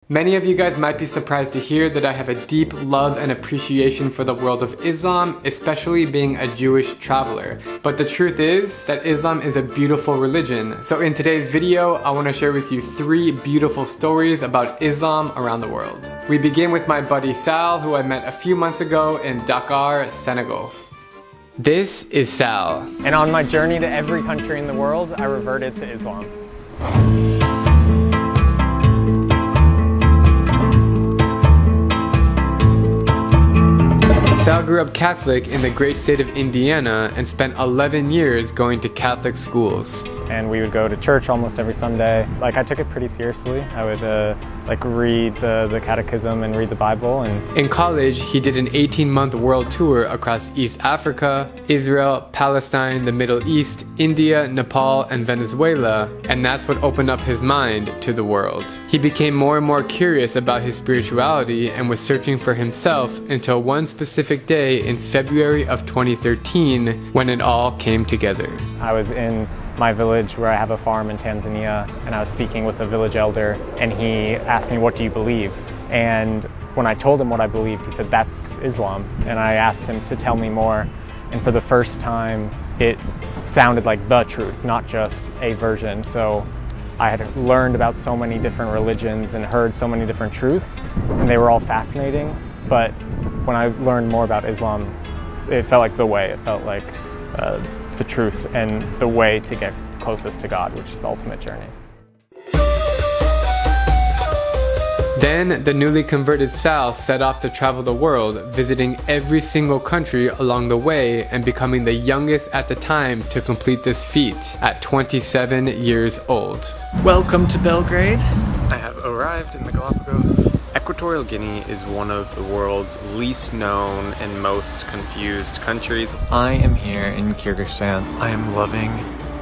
Many of you guys might be surprised to hear that I have a deep love and appreciation for the world of Islam, especially being a Jewish traveler. But the truth is that Islam is a beautiful religion. So in today's video, I want to share with you 3 beautiful stories about Islam around the world. We begin with my buddy Sal, who I met a few months ago in Dakar, Senegal. This is Sal. And on my journey to every country in the world, I reverted to Islam. Sal grew up Catholic in the great state of Indiana and spent 11 years going to Catholic schools. And we would go to church almost every Sunday. I took it pretty seriously. I would read the catechism and read the Bible. And in college, he did an 18-month world tour across East Africa, Israel, Palestine, the Middle East, India, Nepal, and Venezuela, and that's what opened up his mind to the world. He became more and more curious about his spirituality and was searching for himself until one specific day in February of 2013 when it all came together. I was in my village where I have a farm in Tanzania, and I was speaking with a village elder, and he asked me, "What do you believe?" And when I told him what I believed, he said, "That's Islam." And I asked him to tell me more, and for the first time it sounded like the truth, not just a version. So I had learned about so many different religions and heard so many different truths, and they were all fascinating. But when I learned more about Islam, it felt like the way. It felt like the truth and the way to get closest to God, which is the ultimate journey. Then the newly converted Sal set off to travel the world, visiting every single country along the way and becoming the youngest at the time to complete this feat at 27 years old. Welcome to Belgrade. I have arrived in the Galapagos. Equatorial Guinea is one of the world's least known and most confused countries. I am here in Kyrgyzstan. I am loving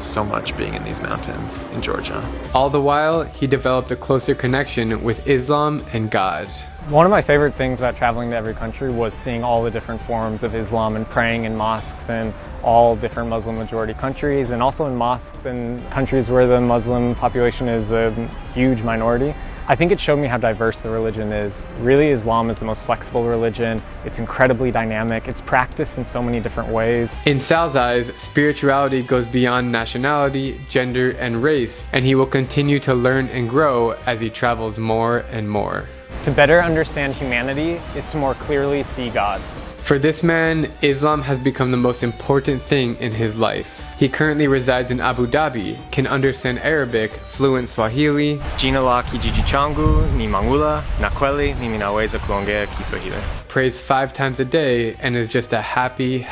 so much being in these mountains in Georgia. All the while, he developed a closer connection with Islam and God. One of my favorite things about traveling to every country was seeing all the different forms of Islam and praying in mosques in all different Muslim majority countries, and also in mosques in countries where the Muslim population is a huge minority. I think it showed me how diverse the religion is. Really, Islam is the most flexible religion. It's incredibly dynamic. It's practiced in so many different ways. In Sal's eyes, spirituality goes beyond nationality, gender, and race, and he will continue to learn and grow as he travels more and more. To better understand humanity is to more clearly see God. For this man, Islam has become the most important thing in his life. He currently resides in Abu Dhabi, can understand Arabic, fluent Swahili. Jina la kijiji changu ni Mangula, na kweli mimi naweza kuongea Kiswahili. Prays 5 times a day and is just a happy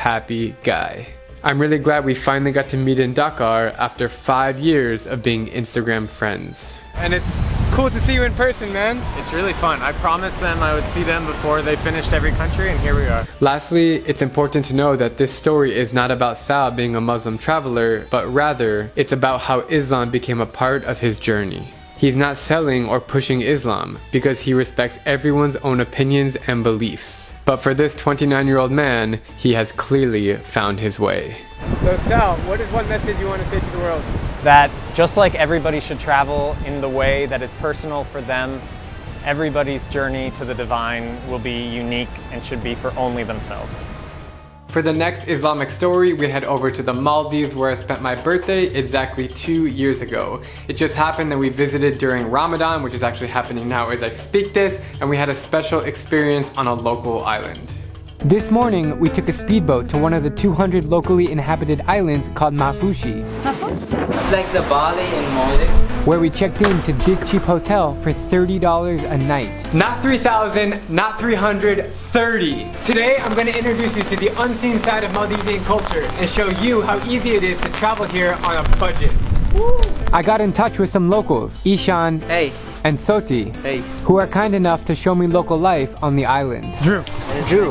guy. I'm really glad we finally got to meet in Dakar after 5 years of being Instagram friends. And it's cool to see you in person, man. It's really fun. I promised them I would see them before they finished every country, and here we are. Lastly, it's important to know that this story is not about Sal being a Muslim traveler, but rather it's about how Islam became a part of his journey. He's not selling or pushing Islam because he respects everyone's own opinions and beliefs. But for this 29-year-old man, he has clearly found his way. So Sal, what is one message you want to say to the world? That just like everybody should travel in the way that is personal for them, everybody's journey to the divine will be unique and should be for only themselves. For the next Islamic story, we head over to the Maldives, where I spent my birthday exactly 2 years ago. It just happened that we visited during Ramadan, which is actually happening now as I speak this, and we had a special experience on a local island. This morning, we took a speedboat to one of the 200 locally inhabited islands called Mafushi. It's like the Bali in Maldives. Where we checked into this cheap hotel for $30 a night. Not 3,000, not 300, 30. Today, I'm going to introduce you to the unseen side of Maldivian culture and show you how easy it is to travel here on a budget. Woo! I got in touch with some locals, Ishan Hey. and Soti, Hey. who are kind enough to show me local life on the island. Drew.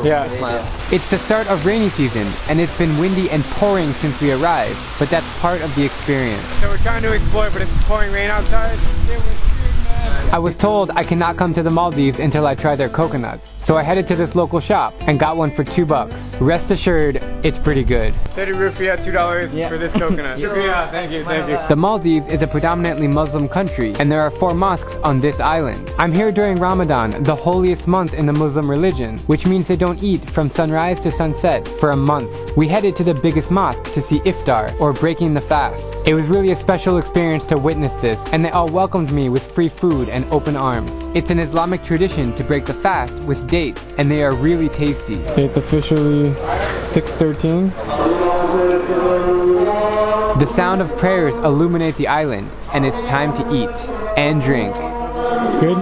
Yeah. Smile. It's the start of rainy season, and it's been windy and pouring since we arrived, but that's part of the experience. So we're trying to explore, but it's pouring rain outside. It was good, man. I was told I cannot come to the Maldives until I try their coconuts, so I headed to this local shop and got one for $2. Rest assured, It's pretty good. 30 rupiah, $2 for this coconut. Shukriya, thank you, thank you. The Maldives is a predominantly Muslim country, and there are 4 mosques on this island. I'm here during Ramadan, the holiest month in the Muslim religion, which means they don't eat from sunrise to sunset for a month. We headed to the biggest mosque to see iftar, or breaking the fast. It was really a special experience to witness this, and they all welcomed me with free food and open arms. It's an Islamic tradition to break the fast with dates, and they are really tasty. It's officially 6:13. The sound of prayers illuminate the island, and it's time to eat and drink. Good?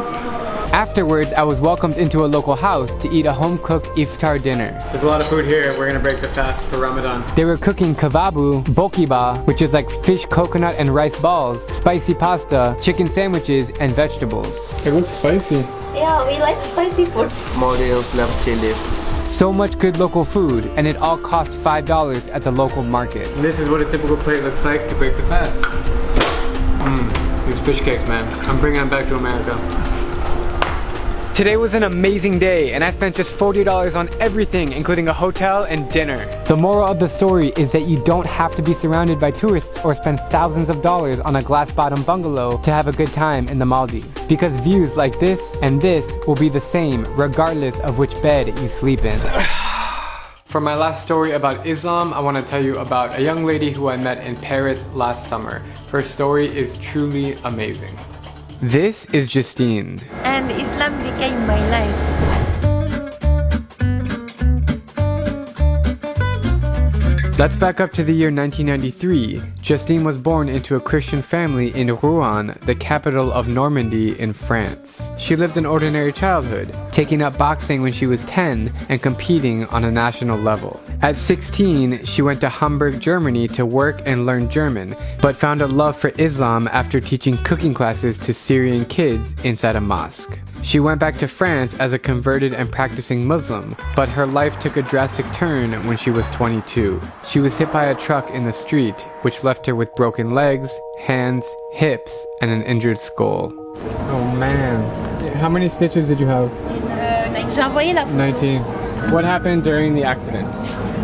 Afterwards, I was welcomed into a local house to eat a home-cooked iftar dinner. There's a lot of food here. We're gonna break the fast for Ramadan. They were cooking kavabu, bokiba, which is like fish, coconut, and rice balls, spicy pasta, chicken sandwiches, and vegetables. It looks spicy. Yeah, we like spicy food. Models love chilies. So much good local food, and it all cost $5 at the local market. And this is what a typical plate looks like to break the fast. These fish cakes, man. I'm bringing them back to America. Today was an amazing day, and I spent just $40 on everything, including a hotel and dinner. The moral of the story is that you don't have to be surrounded by tourists or spend thousands of dollars on a glass-bottom bungalow to have a good time in the Maldives. Because views like this and this will be the same regardless of which bed you sleep in. For my last story about Islam, I want to tell you about a young lady who I met in Paris last summer. Her story is truly amazing. This is Justine. And Islam became my life. Let's back up to the year 1993. Justine was born into a Christian family in Rouen, the capital of Normandy in France. She lived an ordinary childhood, taking up boxing when she was 10 and competing on a national level. At 16, she went to Hamburg, Germany to work and learn German, but found a love for Islam after teaching cooking classes to Syrian kids inside a mosque. She went back to France as a converted and practicing Muslim, but her life took a drastic turn when she was 22. She was hit by a truck in the street, which left her with broken legs, hands, hips, and an injured skull. Oh man. How many stitches did you have? J'ai envoyé la 19. What happened during the accident?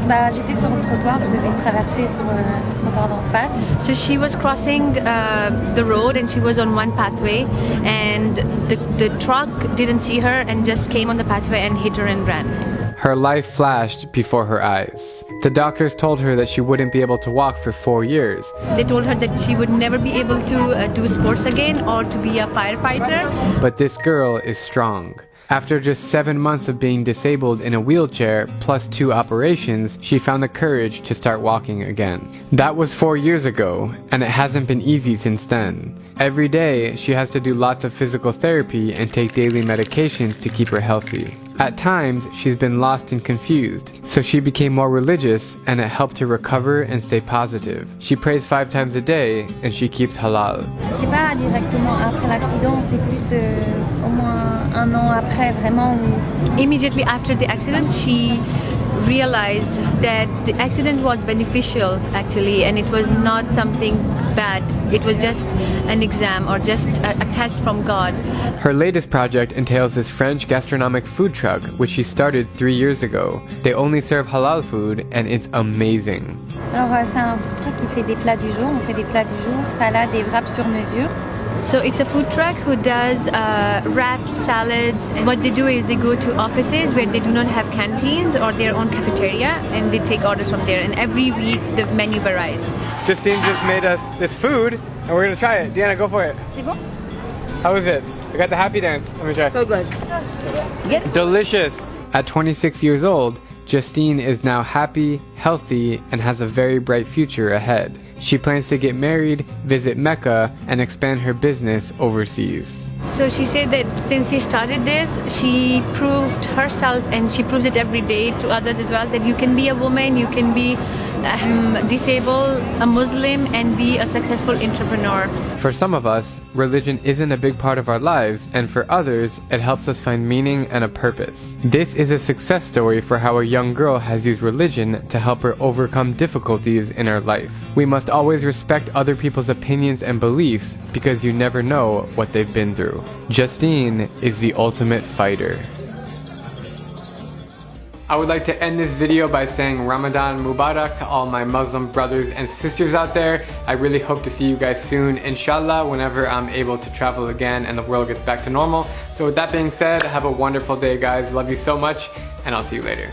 Bah, j'étais sur le trottoir, je devais traverser sur le trottoir d'en face. So she was crossing the road and she was on one pathway and the truck didn't see her and just came on the pathway and hit her and ran. Her life flashed before her eyes. The doctors told her that she wouldn't be able to walk for 4 years. They told her that she would never be able to do sports again or to be a firefighter. But this girl is strong. After just 7 months of being disabled in a wheelchair, plus 2 operations, she found the courage to start walking again. That was 4 years ago, and it hasn't been easy since then. Every day, she has to do lots of physical therapy and take daily medications to keep her healthy. At times, she's been lost and confused, so she became more religious and it helped her recover and stay positive. She prays 5 times a day and she keeps halal. C'est pas directement après l'accident, c'est plus au moins un an après vraiment. Immediately after the accident, she realized that the accident was beneficial actually, and it was not something bad. It was just an exam or just a test from God. Her latest project entails this French gastronomic food truck, which she started 3 years ago. They only serve halal food, and it's amazing. Alors c'est un food truck qui fait des plats du jour. On fait des plats du jour, salades et wraps sur mesure. So it's a food truck who does wraps, salads. And what they do is they go to offices where they do not have canteens or their own cafeteria, and they take orders from there. And every week the menu varies. Justine just made us this food, and we're gonna try it. Deanna, go for it. C'est bon? How is it? I got the happy dance. Let me try. So good. Delicious. At 26 years old, Justine is now happy, healthy, and has a very bright future ahead. She plans to get married, visit Mecca, and expand her business overseas. So she said that since she started this, she proved herself, and she proves it every day to others as well, that you can be a woman, you can be disabled, a Muslim, and be a successful entrepreneur. For some of us, religion isn't a big part of our lives, and for others, it helps us find meaning and a purpose. This is a success story for how a young girl has used religion to help her overcome difficulties in her life. We must always respect other people's opinions and beliefs because you never know what they've been through. Justine is the ultimate fighter. I would like to end this video by saying Ramadan Mubarak to all my Muslim brothers and sisters out there. I really hope to see you guys soon, inshallah, whenever I'm able to travel again and the world gets back to normal. So with that being said, have a wonderful day, guys. Love you so much, and I'll see you later.